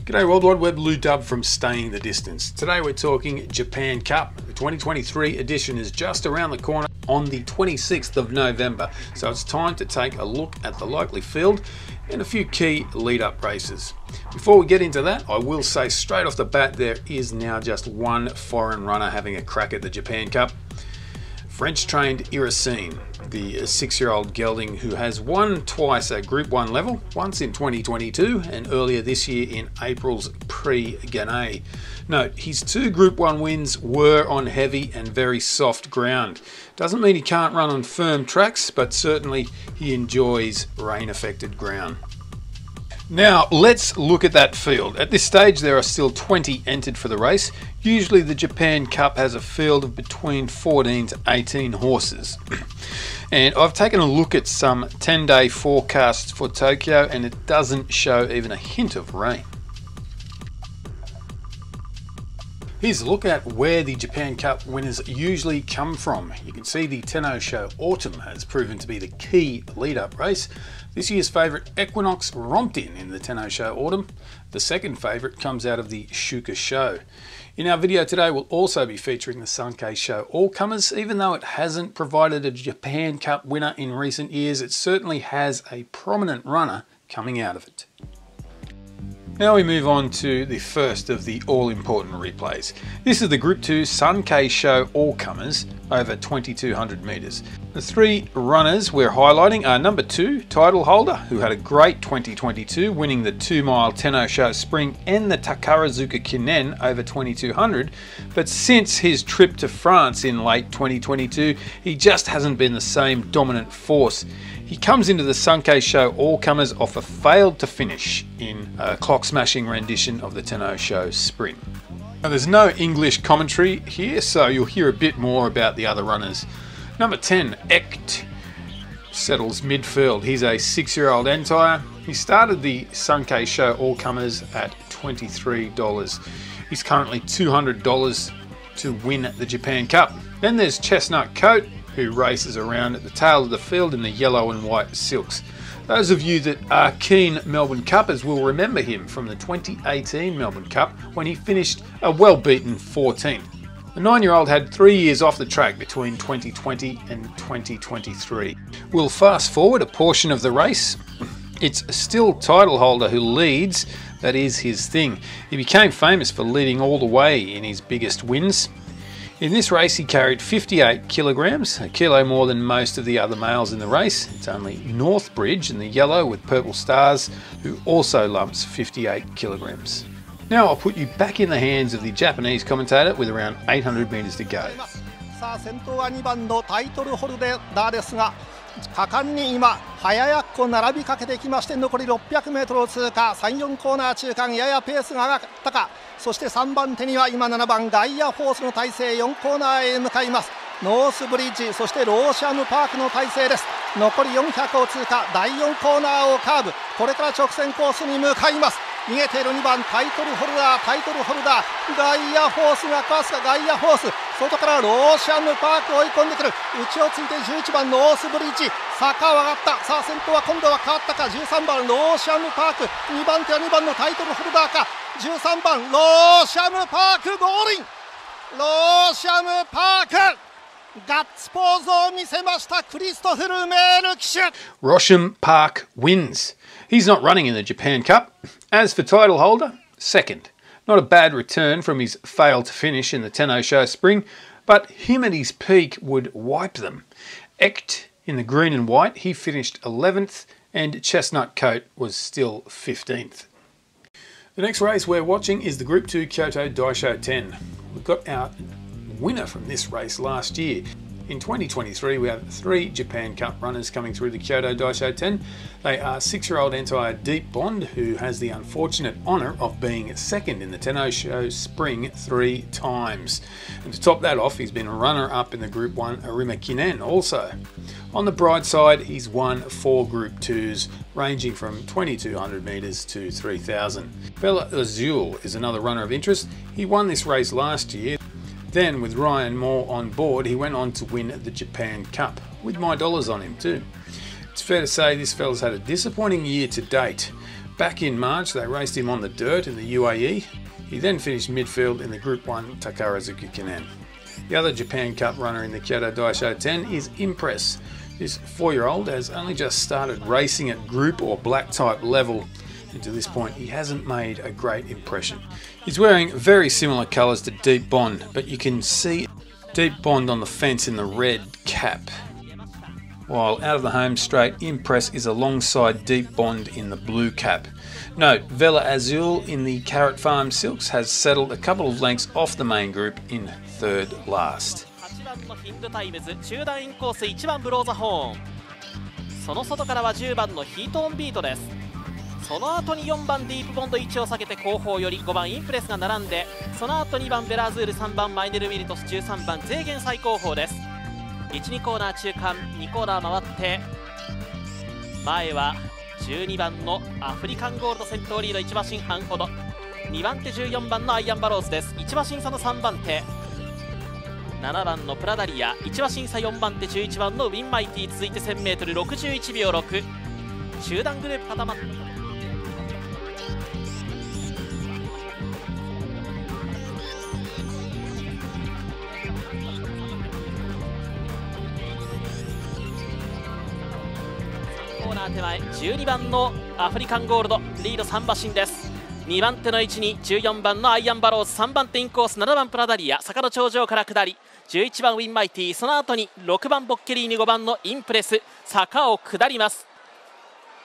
G'day World Wide Web, Lou Dub from Staying the Distance. Today we're talking Japan Cup. The 2023 edition is just around the corner on the 26th of November, so it's time to take a look at the likely field and a few key lead-up races. Before we get into that, I will say straight off the bat there is now just one foreign runner having a crack at the Japan Cup. French-trained Iracine, the 6-year-old gelding who has won twice at Group 1 level, once in 2022 and earlier this year in April's Prix Gannet. Note, his 2 Group 1 wins were on heavy and very soft ground. Doesn't mean he can't run on firm tracks, but certainly he enjoys rain-affected ground. Now let's look at that field. At this stage there are still 20 entered for the race. Usually the Japan Cup has a field of between 14 to 18 horses. And I've taken a look at some 10-day forecasts for Tokyo and it doesn't show even a hint of rain. Here's a look at where the Japan Cup winners usually come from. You can see the Tenno Show Autumn has proven to be the key lead-up race. This year's favourite Equinox romped in the Tenno Show Autumn. The second favourite comes out of the Shuga Show. In our video today we'll also be featuring the Shuga Show All-Comers. Even though it hasn't provided a Japan Cup winner in recent years, it certainly has a prominent runner coming out of it. Now we move on to the first of the all-important replays. This is the Group 2 Shuga Show All-Comers over 2,200 metres. The 3 runners we're highlighting are number 2, title holder, who had a great 2022, winning the 2-mile Tenno Show Spring and the Takarazuka Kinen over 2,200, but since his trip to France in late 2022, he just hasn't been the same dominant force. He comes into the Shuga Show All-Comers off a failed to finish in a clock-smashing rendition of the Tenno Show Spring. Now there's no English commentary here, so you'll hear a bit more about the other runners. Number 10, Ect, settles midfield. He's a 6-year-old entire. He started the Shuga Show All-Comers at $23. He's currently $200 to win the Japan Cup. Then there's Chestnut Coat, who races around at the tail of the field in the yellow and white silks. Those of you that are keen Melbourne Cuppers will remember him from the 2018 Melbourne Cup when he finished a well-beaten 14th. The 9-year-old had 3 years off the track between 2020 and 2023. We'll fast forward a portion of the race. It's still title holder who leads. That is his thing. He became famous for leading all the way in his biggest wins. In this race he carried 58 kilograms, a kilo more than most of the other males in the race. It's only Northbridge in the yellow with purple stars who also lumps 58 kilograms. Now I'll put you back in the hands of the Japanese commentator with around 800 metres to go. 果敢に今早やっこ並びかけてきまして残り 600m を通過 3,4 コーナー中間ややペースが上がったかそして3番手には今7番ガイアフォースの体勢4コーナーへ向かいますノースブリッジそしてローシャムパークの体勢です残り400を通過第4コーナーをカーブこれから直線コースに向かいます逃げている2番タイトルホルダーガイアフォースがかわすかガイアフォース外からローシャムパーク追い込んでくる内をついて11番ノースブリッジ坂を上がったさあ先頭は今度は変わったか13番ローシャムパーク2番手は2番のタイトルホルダーか13番ローシャムパークゴールインローシャムパークガッツポーズを見せましたクリストフルメール騎手 Rosham Park wins. He's not running in the Japan Cup. As for title holder, second. Not a bad return from his fail to finish in the Tenno Show Spring, but him at his peak would wipe them. Ect in the green and white, he finished 11th and Chestnut Coat was still 15th. The next race we're watching is the Group 2 Kyoto Dao 10. We've got our winner from this race last year. In 2023 we have 3 Japan Cup runners coming through the Kyoto Dao 10. They are 6-year-old entire Deep Bond who has the unfortunate honour of being second in the Tenno Show Spring 3 times. And to top that off he's been a runner-up in the Group 1 Arima Kinen also. On the bright side he's won 4 Group 2s ranging from 2,200 metres to 3,000. Bella Azul is another runner of interest. He won this race last year. Then with Ryan Moore on board he went on to win the Japan Cup with my dollars on him too. It's fair to say this fella's had a disappointing year to date, Back in March, they raced him on the dirt in the UAE. He then finished midfield in the Group 1 Takarazuki Kinen. The other Japan Cup runner in the Kyoto Dao 10 is Impress. This 4-year-old has only just started racing at group or black type level, and to this point he hasn't made a great impression. He's wearing very similar colours to Deep Bond, but you can see Deep Bond on the fence in the red cap. While out of the home straight, Impress is alongside Deep Bond in the blue cap. Note, Vela Azul in the Carrot Farm Silks has settled a couple of lengths off the main group in third last. その外からは10番のヒートオンビートです。その後に4番ディープボンド1を避けて後方より5番インプレスが並んで、その後2番ベラーズール、3番マイネル・ミルトス、13番ゼーゲン最後方です。1、2コーナー中間、2コーナー回って前は12番のアフリカンゴールド先頭リード1馬身半ほど、2番手14番のアイアンバローズです。1馬身差の3番手7番のプラダリア、1馬身差4番手11番のウィンマイティ、続いて 1000m61 秒6、集団グループ固まってコーナー手前12番のアフリカンゴールドリード3馬身です。2番手の位置に14番のアイアンバローズ、3番手インコース7番プラダリア、坂の頂上から下り11番ウィンマイティ、その後に6番ボッケリーニ、5番のインプレス、坂を下ります。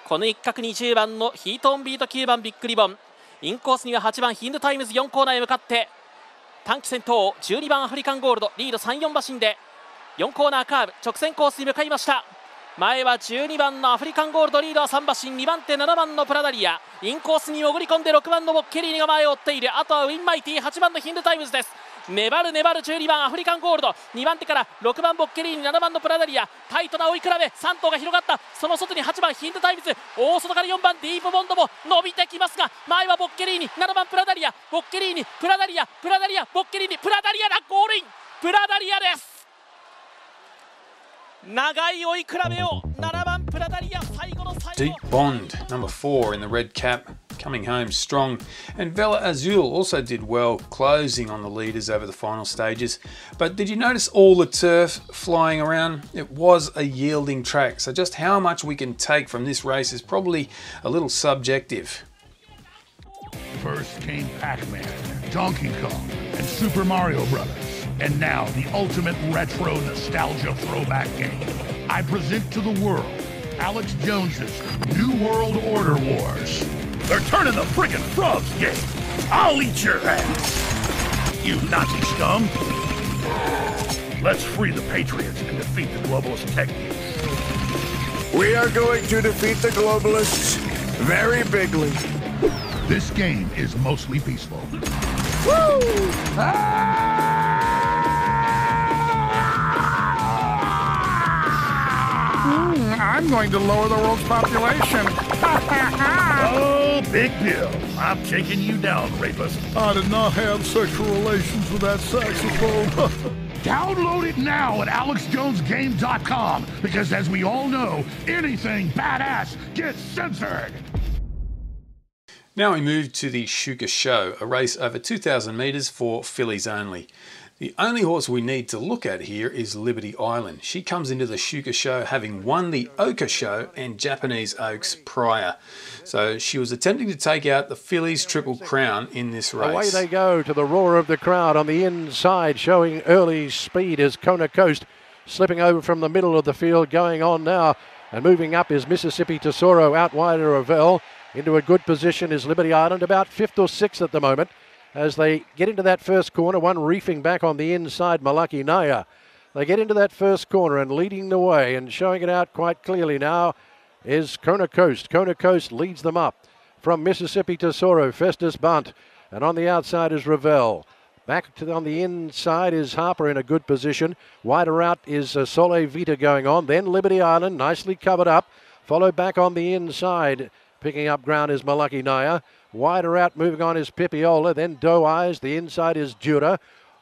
この一角に10番のヒートオンビート、9番ビッグリボン、インコースには8番ヒンドタイムズ、4コーナーへ向かって短期先頭12番アフリカンゴールドリード3、4馬身で4コーナーカーブ直線コースに向かいました。前は12番のアフリカンゴールドリードは3馬身、2番手7番のプラダリア、インコースに潜り込んで6番のボッケリーニが前を追っている。あとはウィンマイティ、8番のヒンドタイムズです。粘る12番アフリカンゴールド、2番手から6番ボッケリーニ、7番のプラダリア、タイトな追い比べ3頭が広がった。その外に8番ヒンドタイムズ、大外から4番ディープボンドも伸びてきますが、前はボッケリーニ、7番プラダリア、ボッケリーニ、プラダリア、ボッケリーニ、プラダリアだ、ゴールイン、プラダリアです。長い追い比べを7番プラダリア、最後の最後 Deep Bond, number 4 in the red cap, coming home strong, and Vela Azul also did well, closing on the leaders over the final stages. But did you notice all the turf flying around? It was a yielding track, so just how much we can take from this race is probably a little subjective. First came Pac-Man, Donkey Kong, and Super Mario Brothers. And now, the ultimate retro nostalgia throwback game. I present to the world Alex Jones's New World Order Wars. They're turning the friggin' frogs game. I'll eat your ass, you Nazi scum. Let's free the Patriots and defeat the globalist tech use. We are going to defeat the globalists very bigly. This game is mostly peaceful. Woo! I'm going to lower the world's population. Oh, big deal. I'm taking you down, rapist. I did not have sexual relations with that saxophone. Download it now at AlexJonesGame.com, because as we all know, anything badass gets censored. Now we move to the Shuga Show, a race over 2,000 metres for fillies only. The only horse we need to look at here is Liberty Island. She comes into the Shuga Show having won the Oka Show and Japanese Oaks prior. So she was attempting to take out the Fillies Triple Crown in this race. Away they go to the roar of the crowd on the inside, showing early speed is Kona Coast, slipping over from the middle of the field, going on now, and moving up is Mississippi Tesoro, out wide of Ravel. Into a good position is Liberty Island, about 5th or 6th at the moment, as they get into that first corner, one reefing back on the inside, Malaki Naya. They get into that first corner and leading the way and showing it out quite clearly now is Kona Coast. Kona Coast leads them up from Mississippi Tesoro, Festus Bunt, and on the outside is Ravel. Back to on the inside is Harper in a good position. Wider out is Sole Vita going on. Then Liberty Island, nicely covered up. Followed back on the inside. Picking up ground is Malaki Naya. Wider out, moving on is Pipiola. Then Doe Eyes. The inside is Jura.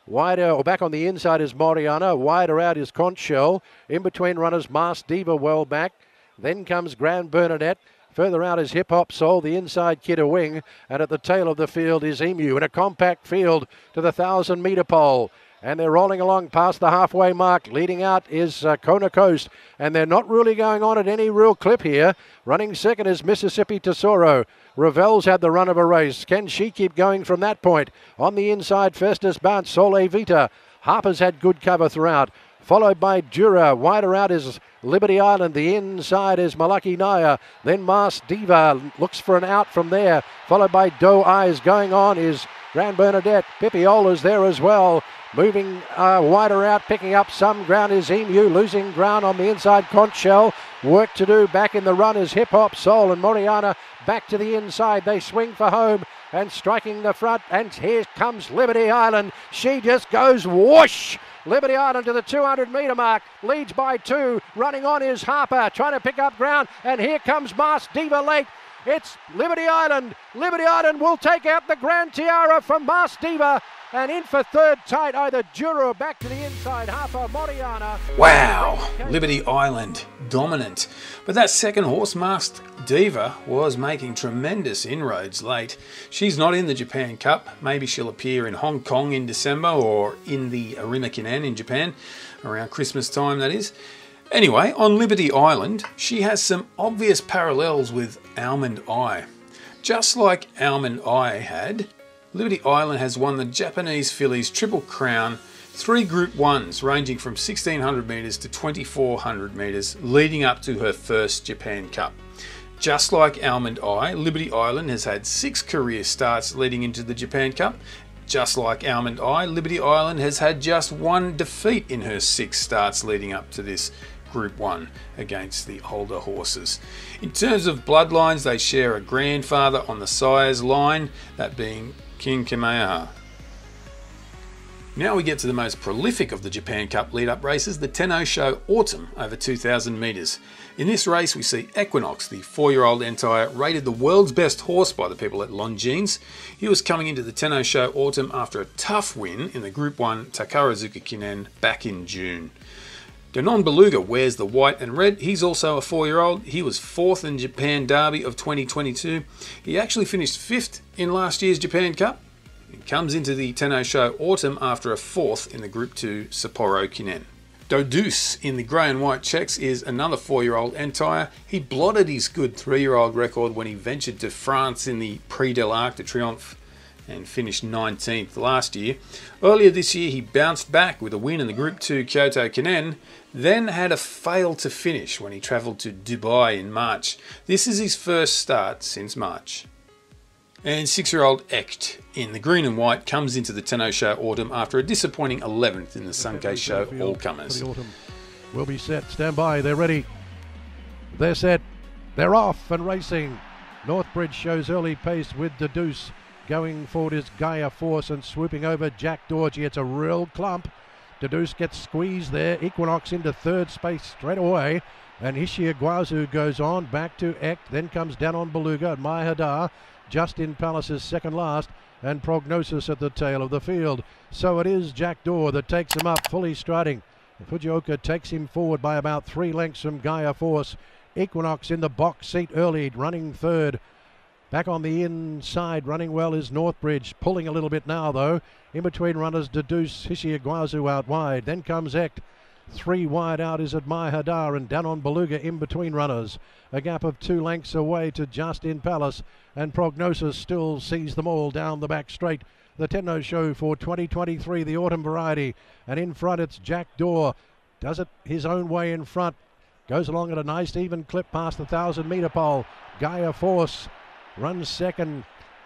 Wider, or back on the inside is Moriana. Wider out is Conch Shell. In between runners, Mars Diva well back. Then comes Grand Bernadette. Further out is Hip Hop Soul, the inside kid a wing, and at the tail of the field is Emu in a compact field to the 1,000-metre pole. And they're rolling along past the halfway mark. Leading out is Kona Coast, and they're not really going on at any real clip here. Running second is Mississippi Tesoro. Ravel's had the run of a race. Can she keep going from that point? On the inside, Festus Bounce, Sole Vita. Harper's had good cover throughout. Followed by Dura. Wider out is Liberty Island. The inside is Malaki Naya. Then Mars Diva looks for an out from there. Followed by Doe Eyes. Going on is Grand Bernadette. Pipiola's there as well. Moving wider out, picking up some ground is Emu. Losing ground on the inside, Conchel. Work to do back in the run is Hip Hop Soul and Moriana back to the inside. They swing for home and striking the front. And here comes Liberty Island. She just goes whoosh. Liberty Island to the 200-metre mark, leads by 2. Running on is Harper, trying to pick up ground, and here comes Mars Diva late. It's Liberty Island. Liberty Island will take out the Grand Tiara from Mars Diva, and in for third tight, either Juro back to the inside, Harper, Moriana. Wow, Liberty Island, dominant. But that second horse, Masked Diva, was making tremendous inroads late. She's not in the Japan Cup. Maybe she'll appear in Hong Kong in December or in the Arimakinen in Japan, around Christmas time that is. Anyway, on Liberty Island, she has some obvious parallels with Almond Eye. Just like Almond Eye had, Liberty Island has won the Japanese Fillies Triple Crown, 3 Group 1s ranging from 1,600 metres to 2,400 metres, leading up to her first Japan Cup. Just like Almond Eye, Liberty Island has had 6 career starts leading into the Japan Cup. Just like Almond Eye, Liberty Island has had just 1 defeat in her 6 starts leading up to this Group 1 against the older horses. In terms of bloodlines, they share a grandfather on the sires line, that being King Kamehameha. Now we get to the most prolific of the Japan Cup lead-up races, the Tenno Show Autumn over 2,000 metres. In this race we see Equinox, the 4-year-old Entire, rated the world's best horse by the people at Longines. He was coming into the Tenno Show Autumn after a tough win in the Group 1 Takarazuka Kinen back in June. Danon Beluga wears the white and red. He's also a 4-year-old. He was 4th in Japan Derby of 2022. He actually finished 5th in last year's Japan Cup. He comes into the Tenno Show Autumn after a 4th in the Group 2 Sapporo Kinen. Dodus in the grey and white checks is another 4-year-old Entire. He blotted his good 3-year-old record when he ventured to France in the Prix de l'Arc de Triomphe and finished 19th last year. Earlier this year he bounced back with a win in the Group 2 Kyoto Kinen, then had a fail to finish when he travelled to Dubai in March. This is his first start since March. And 6-year-old Echt in the green and white comes into the Tenno Show Autumn after a disappointing 11th in the Sunkei Show All-Comers. Will be set, stand by, they're ready. They're set, they're off and racing. Northbridge shows early pace with Deuce. Going forward is Gaia Force and swooping over Jack Dorji. It's a real clump. Deuce gets squeezed there. Equinox into third space straight away. And Ishii Iguazu goes on back to Echt. Then comes Danon Beluga and Mahadar. Justin Palace is second last. And Prognosis at the tail of the field. So it is Jack Dor that takes him up, fully striding. Fujioka takes him forward by about 3 lengths from Gaia Force. Equinox in the box seat early, running third. Back on the inside, running well is Northbridge, pulling a little bit now though. In between runners, Deuce, Hishi Iguazu out wide. Then comes Echt. 3 wide out is Admire Hadar and Danon Beluga in between runners. A gap of 2 lengths away to Justin Palace, and Prognosis still sees them all down the back straight. The Tenno Show for 2023, the autumn variety. And in front it's Jack Dor. Does it his own way in front. Goes along at a nice even clip past the 1,000-metre pole. Gaia Force runs second,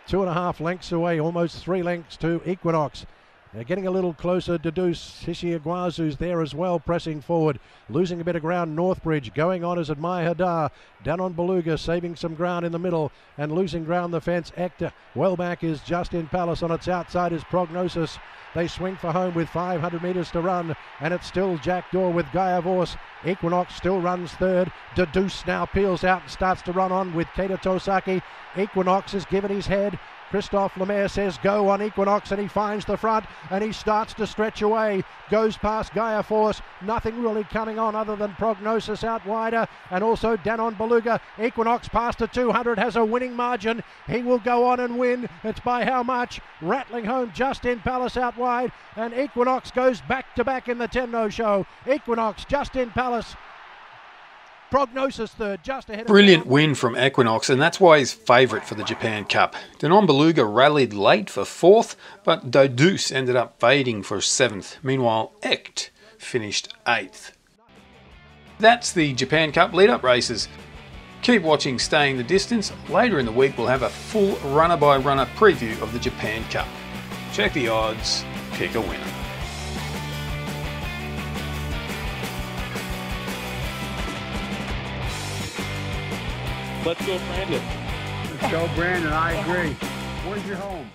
2.5 lengths away, almost 3 lengths to Equinox. They're getting a little closer to Deuce. Hishi Iguazu's there as well, pressing forward. Losing a bit of ground, Northbridge. Going on as Admire Hadar. Danon Beluga saving some ground in the middle and losing ground the fence. Ector. Well back is Justin Palace. On its outside is Prognosis. They swing for home with 500 metres to run, and it's still Jack Dor with Gaia Force. Equinox still runs third. Deuce now peels out and starts to run on with Keita Tosaki. Equinox has given his head. Christophe Lemaire says go on Equinox, and he finds the front and he starts to stretch away. Goes past Gaia Force. Nothing really coming on other than Prognosis out wider, and also Danon Beluga. Equinox past the 200 has a winning margin. He will go on and win. It's by how much? Rattling home Justin Palace out wide, and Equinox goes back to back in the Tenno show. Equinox, Justin Palace, Prognosis third, just ahead. Brilliant win from Equinox, and that's why he's favourite for the Japan Cup. Danon Beluga rallied late for 4th, but Dodus ended up fading for 7th. Meanwhile, Echt finished 8th. That's the Japan Cup lead-up races. Keep watching Staying the Distance. Later in the week we'll have a full runner-by-runner preview of the Japan Cup. Check the odds, pick a winner. Let's go, Brandon. Let's go, Brandon. I agree. Where's your home?